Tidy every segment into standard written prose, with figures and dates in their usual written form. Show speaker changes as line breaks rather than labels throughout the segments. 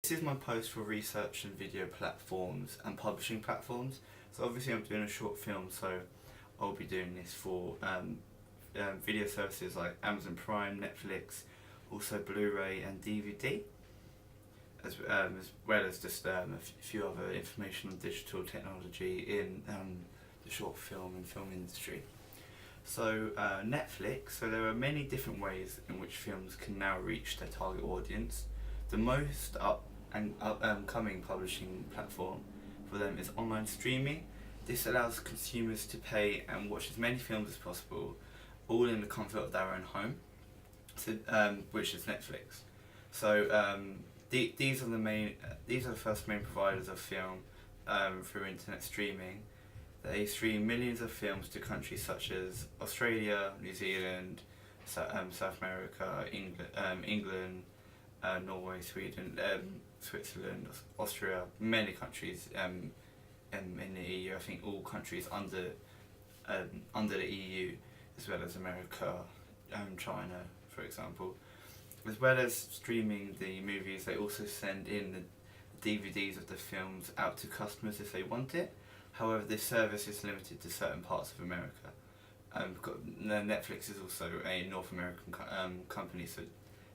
This is my post for research and video platforms and publishing platforms. So obviously I'm doing a short film, so I'll be doing this for video services like Amazon Prime, Netflix, also Blu-ray and DVD, as well as just a few other information on digital technology in the short film and film industry. So Netflix, so there are many different ways in which films can now reach their target audience. The most upcoming publishing platform for them is online streaming. This allows consumers to pay and watch as many films as possible, all in the comfort of their own home, so, which is Netflix. So these are the first main providers of film through internet streaming. They stream millions of films to countries such as Australia, New Zealand, South America, England, Norway, Sweden, Switzerland, Austria, many countries in the EU. I think all countries under the EU, as well as America, China, for example. As well as streaming the movies, they also send in the DVDs of the films out to customers if they want it. However, this service is limited to certain parts of America. Netflix is also a North American company, so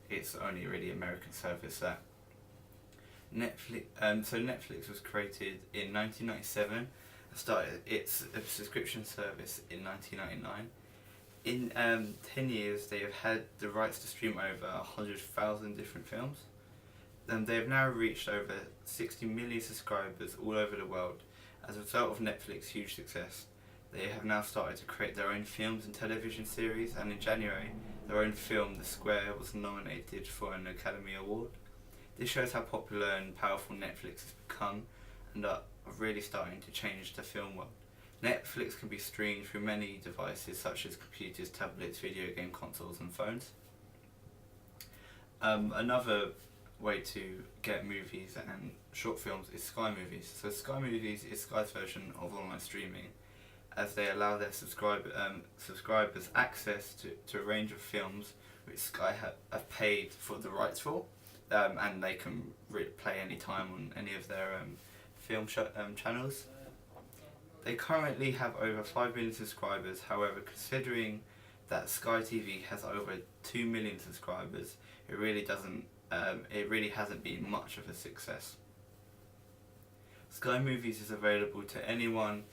it's only really American service there. Netflix was created in 1997, started its subscription service in 1999. In 10 years, they have had the rights to stream over 100,000 different films. They have now reached over 60 million subscribers all over the world. As a result of Netflix's huge success, they have now started to create their own films and television series, and in January, their own film, The Square, was nominated for an Academy Award. This shows how popular and powerful Netflix has become and are really starting to change the film world. Netflix can be streamed through many devices such as computers, tablets, video game consoles and phones. Another way to get movies and short films is Sky Movies. So Sky Movies is Sky's version of online streaming, as they allow their subscribers access to a range of films which Sky have paid for the rights for, and they can play any time on any of their film channels. They currently have over 5 million subscribers. However, considering that Sky TV has over 2 million subscribers, it really hasn't been much of a success. Sky Movies is available to anyone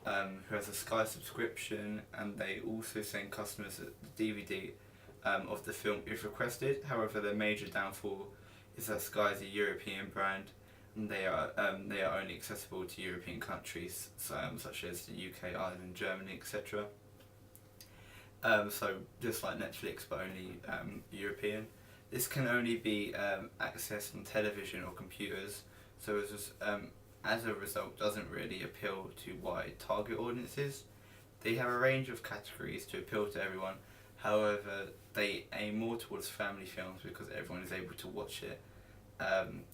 who has a Sky subscription, and they also send customers the DVD of the film if requested. However, their major downfall is that Sky is a European brand, and they are only accessible to European countries, such as the UK, Ireland, Germany, etc. So just like Netflix, but only European. This can only be accessed on television or computers, so as a result doesn't really appeal to wide target audiences. They have a range of categories to appeal to everyone. However, they aim more towards family films because everyone is able to watch it,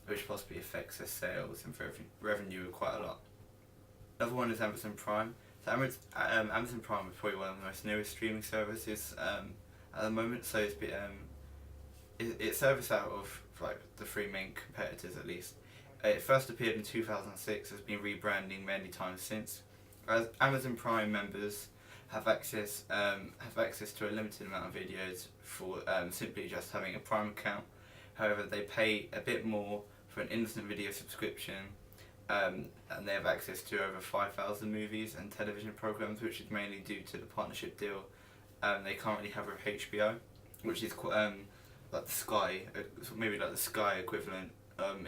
which possibly affects their sales and revenue quite a lot. Another one is Amazon Prime. So Amazon Prime is probably one of the most newest streaming services at the moment. So it's serviced out of like the three main competitors at least. It first appeared in 2006, has been rebranding many times since. As Amazon Prime members have access to a limited amount of videos for simply just having a Prime account. However, they pay a bit more for an instant video subscription, and they have access to over 5,000 movies and television programs, which is mainly due to the partnership deal they currently have with HBO, which is like the Sky, maybe like the Sky equivalent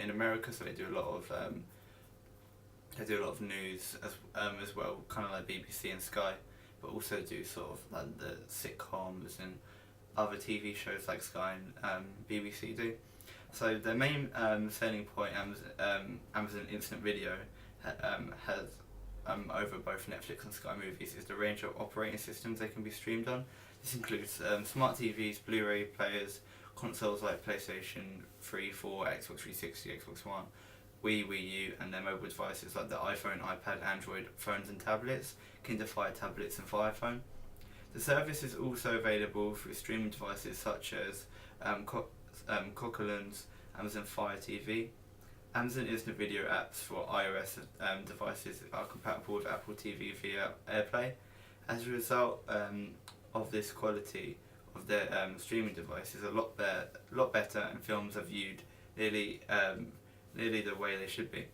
in America. So they do a lot of news as well, kind of like BBC and Sky, but also do sort of like the sitcoms and other TV shows like Sky and BBC do. So the main selling point Amazon Instant Video has over both Netflix and Sky Movies is the range of operating systems they can be streamed on. This includes smart TVs, Blu-ray players, consoles like PlayStation 3, 4, Xbox 360, Xbox One, Wii U, and their mobile devices like the iPhone, iPad, Android phones and tablets, Kindle Fire tablets and Fire Phone. The service is also available through streaming devices such as Coquelin's Amazon Fire TV, Amazon Instant Video apps for iOS devices are compatible with Apple TV via AirPlay. As a result of this quality of their streaming devices, a lot better, and films are viewed nearly the way they should be,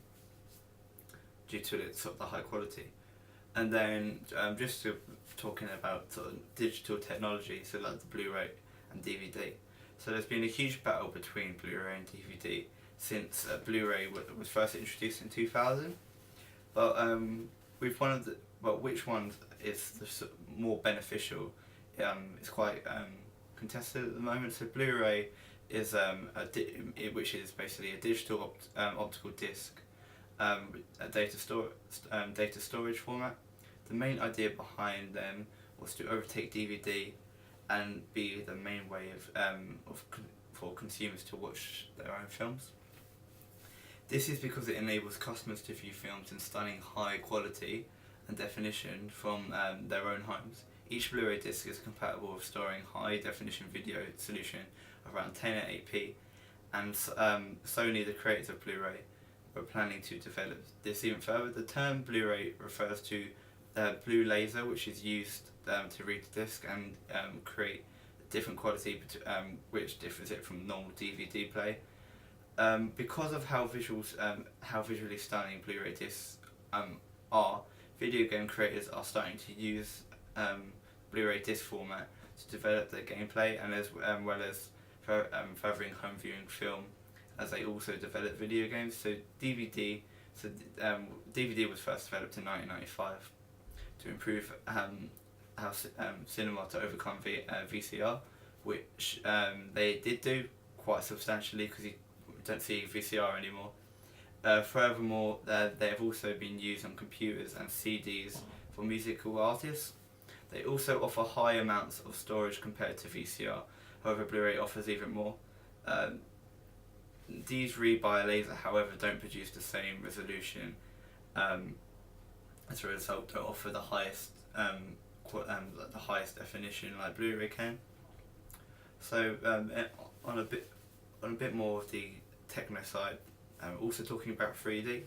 due to its sort of the high quality. And then just talking about sort of digital technology, so like the Blu-ray and DVD. So there's been a huge battle between Blu-ray and DVD since Blu-ray was first introduced in 2000. But which one is more beneficial? It's quite contested at the moment. So Blu-ray is which is basically a digital optical disc, a data storage format. The main idea behind them was to overtake DVD and be the main way for consumers to watch their own films. This is because it enables customers to view films in stunning high quality and definition from their own homes. Each Blu-ray disc is compatible with storing high definition video solution of around 1080p, and Sony, the creators of Blu-ray, were planning to develop this even further. The term Blu-ray refers to blue laser, which is used to read the disc and create different quality, which differs it from normal DVD play. Because of how visually stunning Blu-ray discs are, video game creators are starting to use Blu-ray disc format to develop their gameplay, and as well as furthering home viewing film, as they also develop video games. So DVD was first developed in 1995 to improve how cinema to overcome VCR, which they did do quite substantially, because you don't see VCR anymore. Furthermore, they have also been used on computers and CDs for musical artists. They also offer high amounts of storage compared to VCR. However, Blu-ray offers even more. These read by a laser, however, don't produce the same resolution. As a result, don't offer the highest definition like Blu-ray can. So on a bit more of the techno side, also talking about 3D.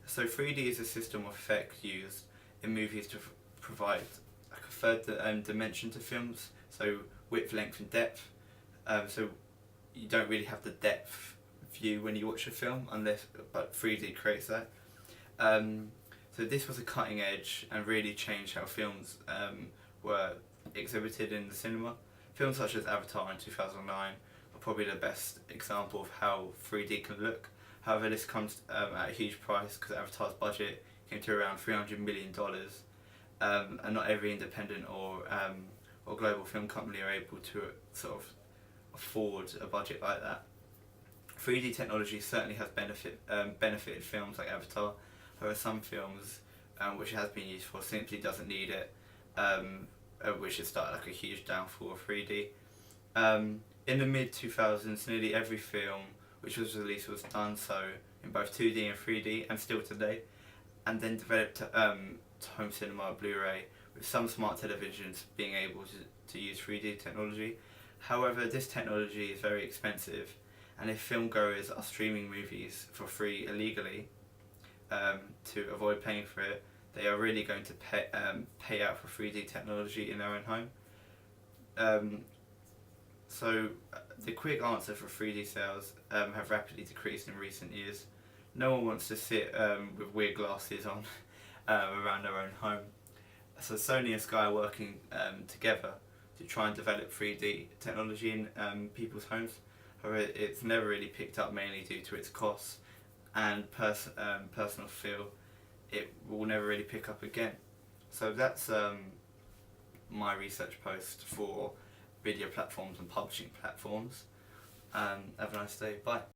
So 3D is a system of effect used in movies to provide like a third dimension to films, so width, length and depth. So you don't really have the depth view when you watch a film, but 3D creates that. So this was a cutting edge and really changed how films were exhibited in the cinema. Films such as Avatar in 2009 are probably the best example of how 3D can look. However, this comes at a huge price, because Avatar's budget came to around $300 million, and not every independent or global film company are able to sort of afford a budget like that. 3D technology certainly has benefited films like Avatar. However, some films which it has been used for simply doesn't need it, which has started like a huge downfall of 3D. In the mid-2000s, nearly every film which was released was done so in both 2D and 3D, and still today, and then developed to home cinema, Blu-ray, with some smart televisions being able to use 3D technology. However, this technology is very expensive, and if filmgoers are streaming movies for free illegally to avoid paying for it, they are really going to pay out for 3D technology in their own home. So the quick answer for 3D sales have rapidly decreased in recent years. No one wants to sit with weird glasses on around their own home. So Sony and Sky are working together to try and develop 3D technology in people's homes. However, it's never really picked up, mainly due to its costs and personal feel. It will never really pick up again. So that's my research post for video platforms and publishing platforms. Have a nice day. Bye.